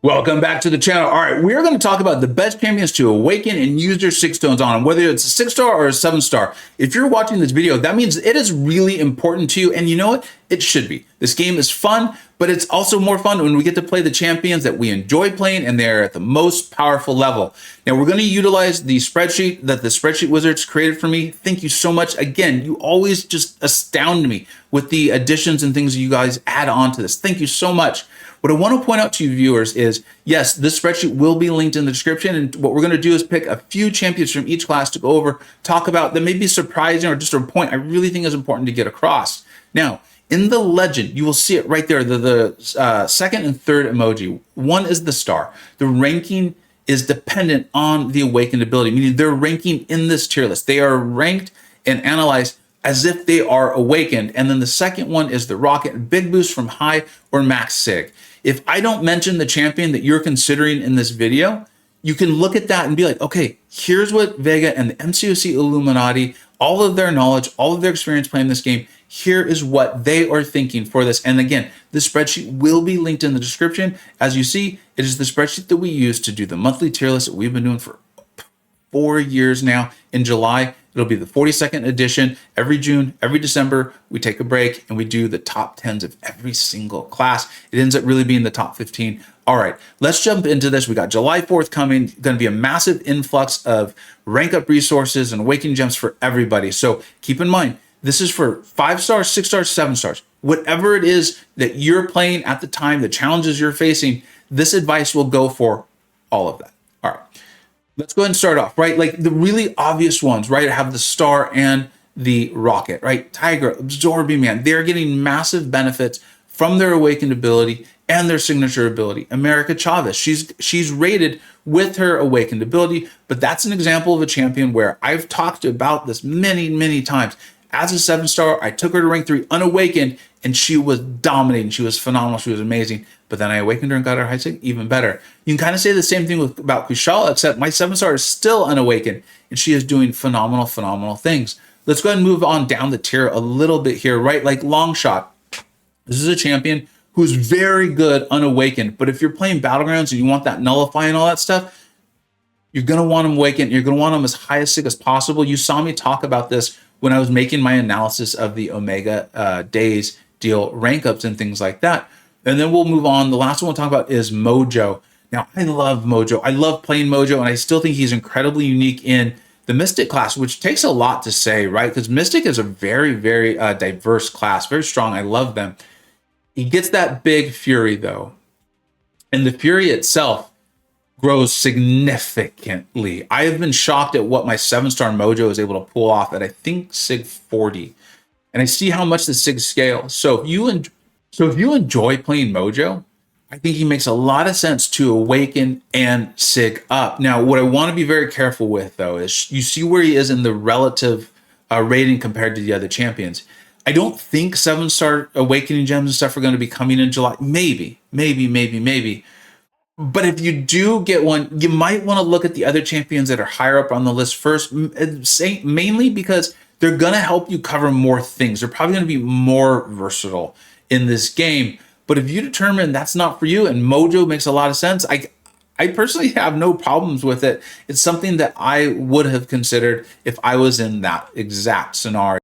Welcome back to the channel. All right, we're going to talk about the best champions to awaken and use your 6 stones on them, whether it's a 6-star or a 7-star. If you're watching this video, that means it is really important to you, and you know what? It should be. This game is fun, but it's also more fun when we get to play the champions that we enjoy playing and they're at the most powerful level. Now, we're going to utilize the spreadsheet that the spreadsheet wizards created for me. Thank you so much. Again, you always just astound me with the additions and things you guys add on to this. Thank you so much. What I want to point out to you viewers is, yes, this spreadsheet will be linked in the description. And what we're going to do is pick a few champions from each class to go over, talk about that may be surprising or just a point I really think is important to get across. Now, in the legend, you will see it right there, the second and third emoji. One is the star. The ranking is dependent on the awakened ability, meaning they're ranking in this tier list. They are ranked and analyzed as if they are awakened. And then the second one is the rocket, big boost from high or max sig. If I don't mention the champion that you're considering in this video, you can look at that and be like, okay, here's what Vega and the MCoC Illuminati, all of their knowledge, all of their experience playing this game, here is what they are thinking for this. And again, this spreadsheet will be linked in the description. As you see, it is the spreadsheet that we use to do the monthly tier list that we've been doing for 4 years now. In July, it'll be the 42nd edition. Every June, every December, we take a break and we do the top 10s of every single class. It ends up really being the top 15. All right, let's jump into this. We got July 4th coming. Going to be a massive influx of rank up resources and awakening gems for everybody. So keep in mind, this is for 5 stars, 6 stars, 7 stars. Whatever it is that you're playing at the time, the challenges you're facing, this advice will go for all of that. All right. Let's go ahead and start off, right? Like the really obvious ones, right? Have the star and the rocket, right? Tiger, absorbing man. They're getting massive benefits from their awakened ability and their signature ability. America Chavez, she's rated with her awakened ability, but that's an example of a champion where I've talked about this many, many times. As a 7-star, I took her to rank 3 unawakened, and she was dominating. She was phenomenal. She was amazing. But then I awakened her and got her high sig, even better. You can kind of say the same thing about Kushala, except my 7-star is still unawakened, and she is doing phenomenal, phenomenal things. Let's go ahead and move on down the tier a little bit here, right? Like Longshot. This is a champion who's very good unawakened, but if you're playing Battlegrounds and you want that nullify and all that stuff, you're going to want them awakened. You're going to want them as high a sig as possible. You saw me talk about this when I was making my analysis of the Omega Days deal rank ups and things like that. And then we'll move on. The last one we'll talk about is Mojo. Now, I love Mojo. I love playing Mojo, and I still think he's incredibly unique in the Mystic class, which takes a lot to say, right? Because Mystic is a very, very diverse class, very strong. I love them. He gets that big Fury, though. And the Fury itself grows significantly. I have been shocked at what my 7-star Mojo is able to pull off at, I think, Sig 40. And I see how much the Sig scales. So if you enjoy playing Mojo, I think he makes a lot of sense to awaken and Sig up. Now, what I want to be very careful with, though, is you see where he is in the relative rating compared to the other champions. I don't think 7-star awakening gems and stuff are going to be coming in July. Maybe. But if you do get one, you might want to look at the other champions that are higher up on the list first, mainly because they're going to help you cover more things. They're probably going to be more versatile in this game. But if you determine that's not for you and Mojo makes a lot of sense, I personally have no problems with it. It's something that I would have considered if I was in that exact scenario.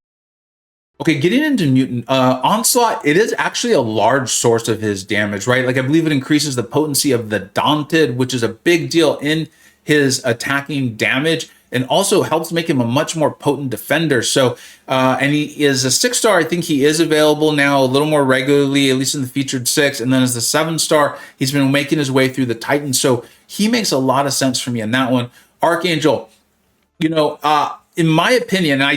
Okay, getting into Mutant, Onslaught, it is actually a large source of his damage, right? Like I believe it increases the potency of the Daunted, which is a big deal in his attacking damage, and also helps make him a much more potent defender. So, and he is a 6-star. I think he is available now a little more regularly, at least in the featured 6. And then as the 7-star, he's been making his way through the Titans. So he makes a lot of sense for me in that one. Archangel, you know, in my opinion, I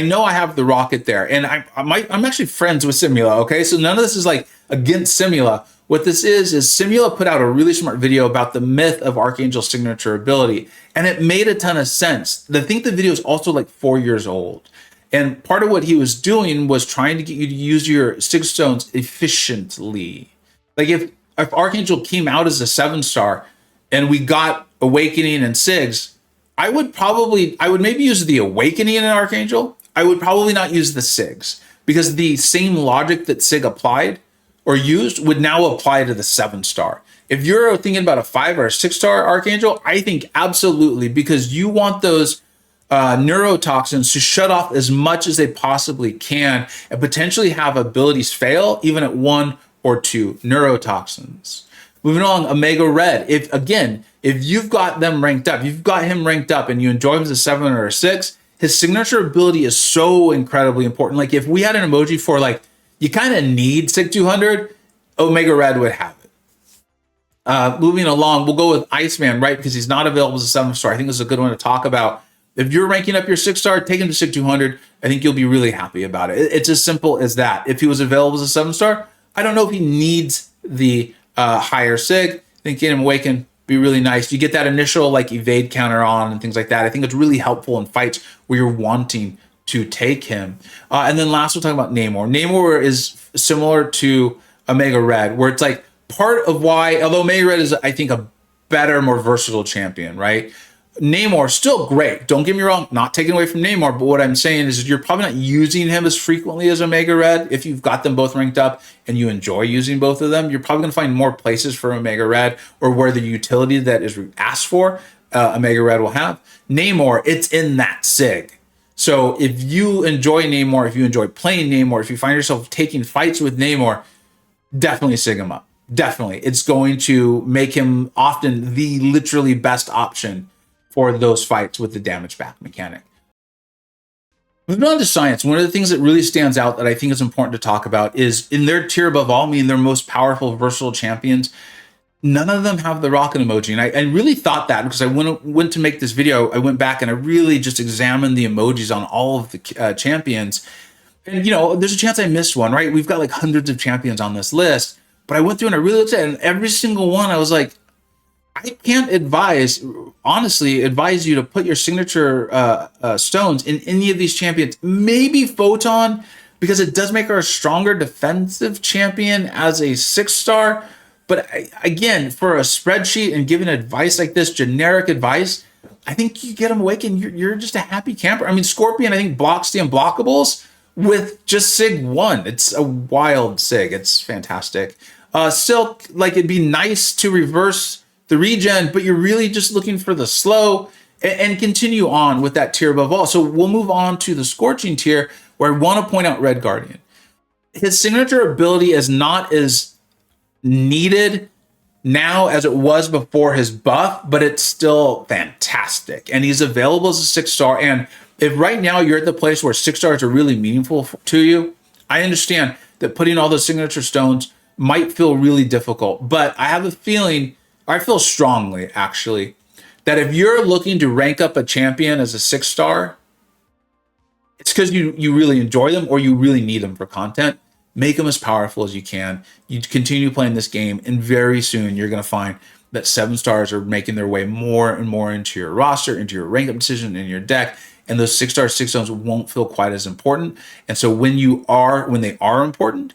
know I have the rocket there, and I'm actually friends with Simula, okay? So none of this is like against Simula. What this is Simula put out a really smart video about the myth of Archangel's signature ability, and it made a ton of sense. I think the video is also like 4 years old, and part of what he was doing was trying to get you to use your 6 stones efficiently. Like if Archangel came out as a 7-star and we got Awakening and Sigs, I would maybe use the Awakening in an Archangel. I would probably not use the Sigs, because the same logic that Sig applied or used would now apply to the 7-star. If you're thinking about a 5 or a 6-star Archangel, I think absolutely, because you want those neurotoxins to shut off as much as they possibly can and potentially have abilities fail even at 1 or 2 neurotoxins. Moving along, Omega Red. If you've got them ranked up, you've got him ranked up and you enjoy him as a 7 or a 6, his signature ability is so incredibly important. Like if we had an emoji for like, you kind of need SIG 200, Omega Red would have it. Moving along, we'll go with Iceman, right? Because he's not available as a 7-star. I think this is a good one to talk about. If you're ranking up your 6-star, take him to SIG 200. I think you'll be really happy about it. It's as simple as that. If he was available as a 7-star, I don't know if he needs the higher SIG. I think getting him Awaken be really nice. You get that initial like evade counter on and things like that. I think it's really helpful in fights where you're wanting to take him. And then last, we'll talk about Namor. Namor is similar to Omega Red, where it's like part of why, although Omega Red is, I think, a better, more versatile champion, right? Namor, still great. Don't get me wrong, not taking away from Namor, but what I'm saying is you're probably not using him as frequently as Omega Red. If you've got them both ranked up and you enjoy using both of them, you're probably going to find more places for Omega Red or where the utility that is asked for, Omega Red will have. Namor, it's in that SIG. So if you enjoy Namor, if you enjoy playing Namor, if you find yourself taking fights with Namor, definitely SIG him up. Definitely. It's going to make him often the literally best option for those fights with the damage back mechanic. Moving on to Science, one of the things that really stands out that I think is important to talk about is in their tier above all, meaning their most powerful, versatile champions, none of them have the rocket emoji. And I really thought that because I went to make this video, I went back and I really just examined the emojis on all of the champions. And, you know, there's a chance I missed one, right? We've got like hundreds of champions on this list, but I went through and I really looked at it, and every single one, I was like, I can't honestly advise you to put your signature stones in any of these champions. Maybe Photon, because it does make her a stronger defensive champion as a 6-star. But again, for a spreadsheet and giving advice like this, generic advice, I think you get them Awaken, you're just a happy camper. I mean, Scorpion, I think, blocks the unblockables with just SIG 1. It's a wild SIG. It's fantastic. Silk, like, it'd be nice to reverse the regen, but you're really just looking for the slow and continue on with that tier above all. So we'll move on to the Scorching tier, where I want to point out Red Guardian. His signature ability is not as needed now as it was before his buff, but it's still fantastic. And he's available as a 6-star. And if right now you're at the place where 6 stars are really meaningful to you, I understand that putting all those signature stones might feel really difficult, but I have a feeling, I feel strongly actually, that if you're looking to rank up a champion as a 6-star, it's because you really enjoy them or you really need them for content. Make them as powerful as you can. You continue playing this game, and very soon you're going to find that 7-stars are making their way more and more into your roster, into your rank up decision, in your deck, and those 6-star 6 stones won't feel quite as important. And so when they are important,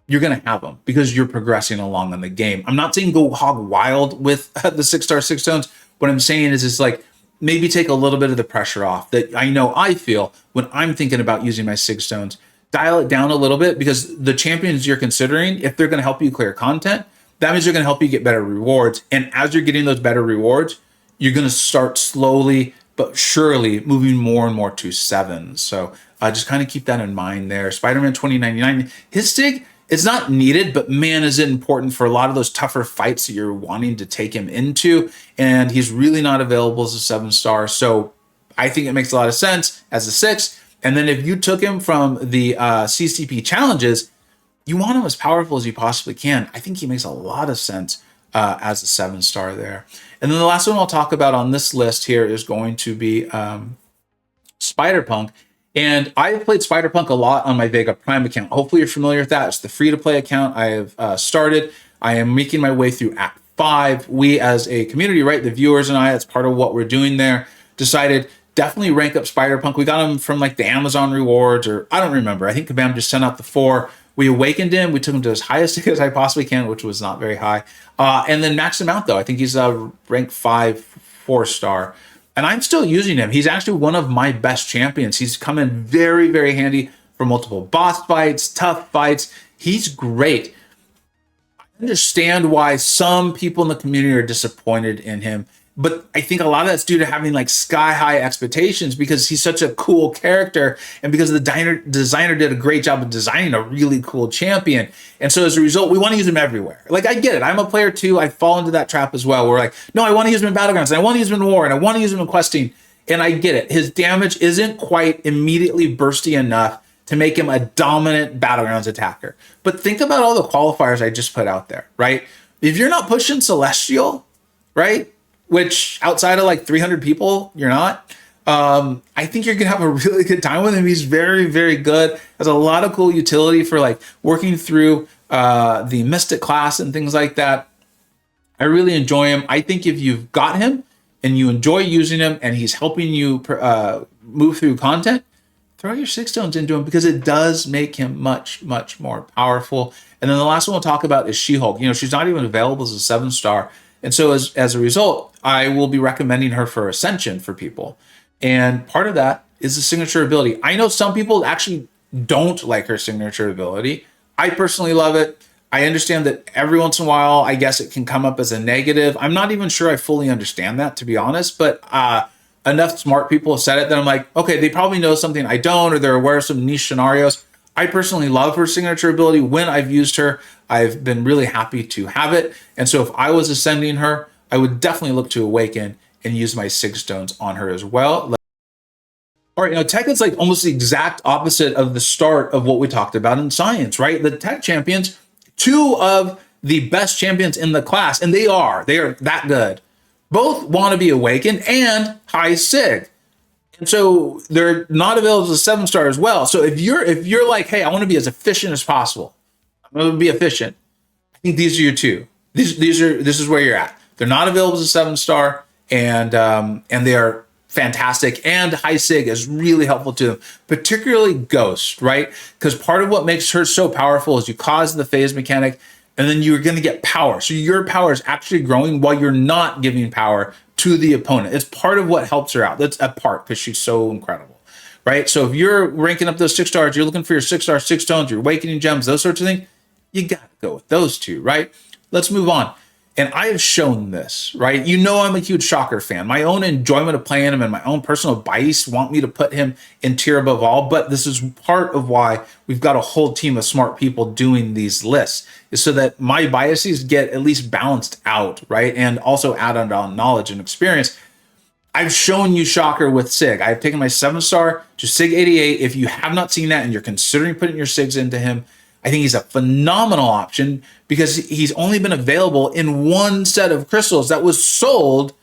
you're going to have them because you're progressing along in the game. I'm not saying go hog wild with the 6-star 6 stones. What I'm saying is it's like, maybe take a little bit of the pressure off that I know I feel when I'm thinking about using my 6 stones. Dial it down a little bit, because the champions you're considering, if they're going to help you clear content, that means they're going to help you get better rewards. And as you're getting those better rewards, you're going to start slowly but surely moving more and more to 7s. So just kind of keep that in mind there. Spider-Man 2099, his SIG, it's not needed, but man, is it important for a lot of those tougher fights that you're wanting to take him into. And he's really not available as a 7-star. So I think it makes a lot of sense as a 6. And then if you took him from the CCP challenges, you want him as powerful as you possibly can. I think he makes a lot of sense as a 7-star there. And then the last one I'll talk about on this list here is going to be Spider-Punk. And I've played Spider-Punk a lot on my Vega Prime account. Hopefully you're familiar with that. It's the free-to-play account I have started. I am making my way through Act 5. We as a community, right, the viewers and I, that's part of what we're doing there, decided definitely rank up Spider-Punk. We got him from like the Amazon rewards, or I don't remember. I think Kabam just sent out the 4. We awakened him. We took him to as highest as I possibly can, which was not very high. And then maxed him out though. I think he's rank 5, 4-star. And I'm still using him. He's actually one of my best champions. He's come in very, very handy for multiple boss fights, tough fights. He's great. understand why some people in the community are disappointed in him. But I think a lot of that's due to having like sky high expectations because he's such a cool character and because the designer did a great job of designing a really cool champion. And so as a result, we want to use him everywhere. Like I get it. I'm a player too. I fall into that trap as well. We're like, no, I want to use him in Battlegrounds and I want to use him in War and I want to use him in Questing. And I get it. His damage isn't quite immediately bursty enough to make him a dominant Battlegrounds attacker. But think about all the qualifiers I just put out there, right? If you're not pushing Celestial, right? Which outside of like 300 people, you're not. I think you're gonna have a really good time with him. He's very, very good. Has a lot of cool utility for like working through the Mystic class and things like that. I really enjoy him. I think if you've got him and you enjoy using him and he's helping you move through content, throw your 6 stones into him because it does make him much, much more powerful. And then the last one we'll talk about is She-Hulk. You know, she's not even available as a 7-star. And so as a result, I will be recommending her for Ascension for people. And part of that is the signature ability. I know some people actually don't like her signature ability. I personally love it. I understand that every once in a while, I guess it can come up as a negative. I'm not even sure I fully understand that, to be honest, but enough smart people have said it that I'm like, okay, they probably know something I don't, or they're aware of some niche scenarios. I personally love her signature ability. When I've used her, I've been really happy to have it. And so if I was ascending her, I would definitely look to Awaken and use my 6 stones on her as well. All right, now tech is like almost the exact opposite of the start of what we talked about in science, right? The tech champions, 2 of the best champions in the class, and they are that good. Both want to be Awakened and high Sig. And so they're not available as a 7-star as well. So if you're like, hey, I want to be as efficient as possible, I'm going to be efficient, I think these are your 2. This is where you're at. They're not available as a 7-star, and they are fantastic. And high Sig is really helpful to them, particularly Ghost, right? Because part of what makes her so powerful is you cause the phase mechanic, and then you're going to get power. So your power is actually growing while you're not giving power to the opponent. It's part of what helps her out. That's a part because she's so incredible, right? So if you're ranking up those 6 stars, you're looking for your 6-star 6 stones, your awakening gems, those sorts of things, you got to go with those 2, right? Let's move on. And I have shown this, right? You know I'm a huge Shocker fan. My own enjoyment of playing him and my own personal bias want me to put him in tier above all, but this is part of why we've got a whole team of smart people doing these lists, is so that my biases get at least balanced out, right? And also add on knowledge and experience. I've shown you Shocker with Sig. I've taken my 7-star to Sig 88. If you have not seen that and you're considering putting your Sigs into him, I think he's a phenomenal option because he's only been available in 1 set of crystals that was sold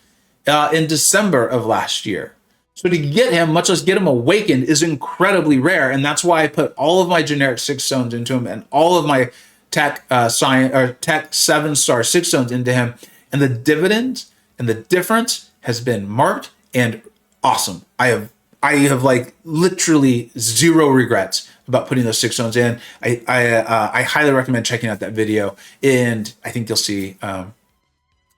in December of last year. So to get him, much less get him Awakened, is incredibly rare. And that's why I put all of my generic 6 stones into him and all of my tech science or tech 7-star 6 stones into him. And the dividends and the difference has been marked and awesome. I have like literally 0 regrets about putting those 6 stones in. I highly recommend checking out that video, and I think you'll see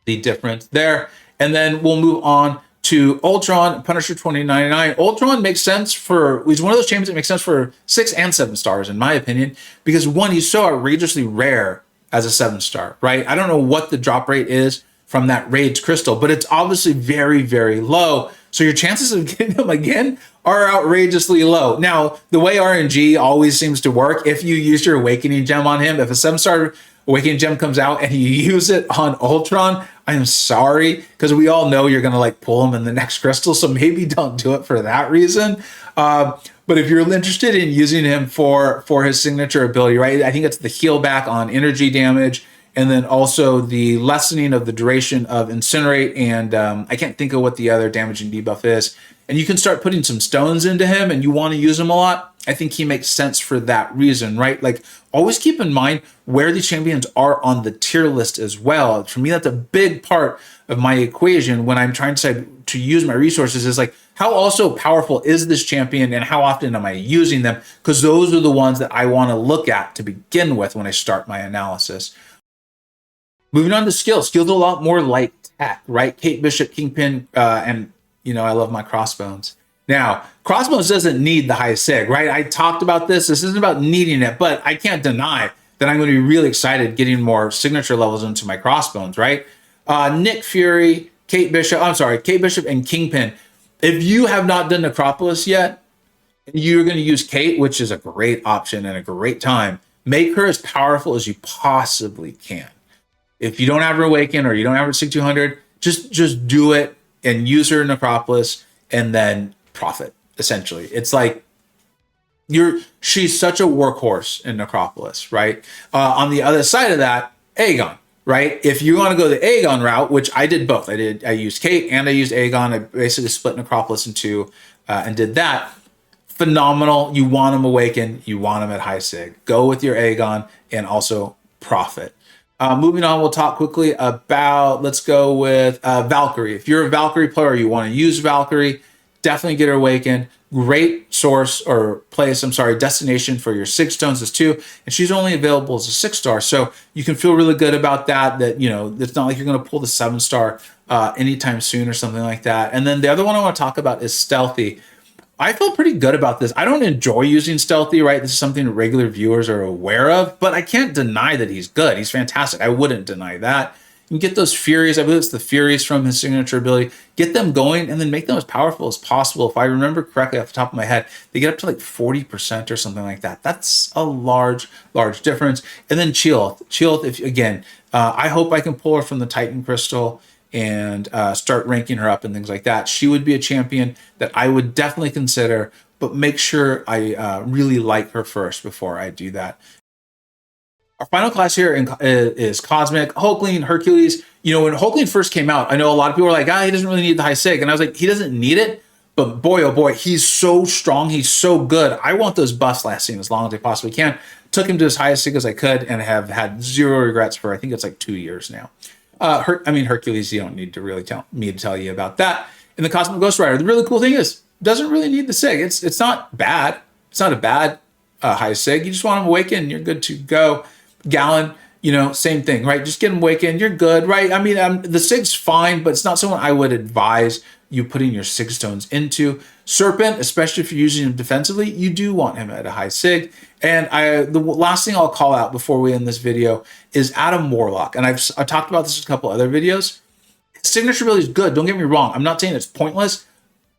the difference there. And then we'll move on to Ultron, Punisher 2099. Ultron makes sense he's one of those champions that makes sense for 6 and 7 stars, in my opinion, because 1, he's so outrageously rare as a 7-star, right? I don't know what the drop rate is from that Raids crystal, but it's obviously very, very low. So your chances of getting him again are outrageously low. Now, the way RNG always seems to work, if you use your Awakening gem on him, if a 7-star Awakening gem comes out and you use it on Ultron, I am sorry, because we all know you're going to like pull him in the next crystal, so maybe don't do it for that reason. But if you're interested in using him for his signature ability, right, I think it's the heal back on energy damage, and then also the lessening of the duration of Incinerate, and I can't think of what the other damaging debuff is. And you can start putting some stones into him and you want to use him a lot. I think he makes sense for that reason, right? Like, always keep in mind where these champions are on the tier list as well. For me, that's a big part of my equation when I'm trying to decide to use my resources, is like, how also powerful is this champion and how often am I using them? Because those are the ones that I want to look at to begin with when I start my analysis. Moving on to skills. Skills are a lot more like tech, right? Kate Bishop, Kingpin, and I love my Crossbones. Now, Crossbones doesn't need the high Sig, right? I talked about this. This isn't about needing it, but I can't deny that then I'm going to be really excited getting more signature levels into my crossbones, right? Nick Fury, Kate Bishop and Kingpin. If you have not done Necropolis yet, you're going to use Kate, which is a great option and a great time. Make her as powerful as you possibly can. If you don't have her Awaken or you don't have her 6200, just do it and use her in Necropolis and then profit, essentially. It's like she's such a workhorse in Necropolis, right? On the other side of that, Aegon, right? If you want to go the Aegon route, which I did both. I used Kate and I used Aegon. I basically split Necropolis in two and did that. Phenomenal. You want them Awaken. You want them at high sig. Go with your Aegon and also profit. Moving on, we'll talk quickly about, let's go with Valkyrie. If you're a Valkyrie player, you want to use Valkyrie, definitely get her Awakened. Great source or place, destination for your 6 stones is 2. And she's only available as a 6-star. So you can feel really good about that, it's not like you're going to pull the 7-star anytime soon or something like that. And then the other one I want to talk about is Stealthy. I feel pretty good about this. I don't enjoy using Stealthy, right? This is something regular viewers are aware of, but I can't deny that he's good. He's fantastic. I wouldn't deny that. You can get those Furies. I believe it's the Furies from his signature ability. Get them going and then make them as powerful as possible. If I remember correctly off the top of my head, they get up to like 40% or something like that. That's a large difference. And then Chillith, I hope I can pull her from the Titan Crystal and start ranking her up and things like that. She would be a champion that I would definitely consider, but make sure I really like her first before I do that. Our final class here is Cosmic. Hulkling, Hercules. When Hulkling first came out, I know a lot of people were like, he doesn't really need the high sig. And I was like, he doesn't need it, but boy, oh boy, he's so strong. He's so good. I want those buffs lasting as long as I possibly can. Took him to as high a sig as I could and have had zero regrets for, I think it's like 2 years now. Hercules, you don't need to really tell you about that. And the Cosmic Ghost Rider, the really cool thing is, doesn't really need the sig. It's not bad. It's not a bad high sig. You just want him Awakened, you're good to go. Gallon, same thing, right? Just get him Awakened, you're good, right? The sig's fine, but it's not someone I would advise you putting your 6 stones into. Serpent, especially if you're using him defensively, you do want him at a high sig. And the last thing I'll call out before we end this video is Adam Warlock. And I've talked about this in a couple other videos. His signature ability is good. Don't get me wrong. I'm not saying it's pointless,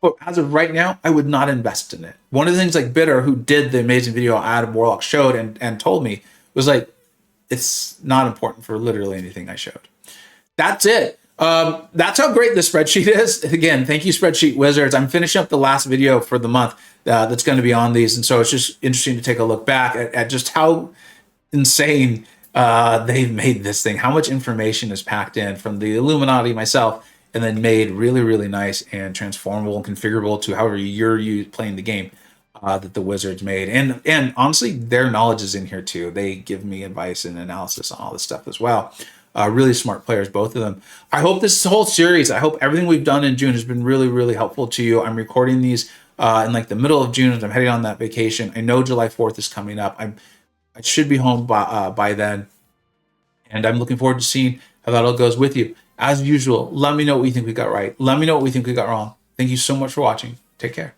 but as of right now, I would not invest in it. One of the things like Bitter, who did the amazing video Adam Warlock showed and told me, was like, it's not important for literally anything I showed. That's it. That's how great this spreadsheet is. Again, thank you, Spreadsheet Wizards. I'm finishing up the last video for the month that's going to be on these. And so it's just interesting to take a look back at just how insane they've made this thing, how much information is packed in from the Illuminati myself, and then made really, really nice and transformable and configurable to however you're playing the game that the Wizards made. And honestly, their knowledge is in here too. They give me advice and analysis on all this stuff as well. Really smart players, both of them. I hope this whole series, I hope everything we've done in June has been really, really helpful to you. I'm recording these in like the middle of June as I'm heading on that vacation. I know July 4th is coming up. I should be home by then. And I'm looking forward to seeing how that all goes with you. As usual, let me know what you think we got right. Let me know what we think we got wrong. Thank you so much for watching. Take care.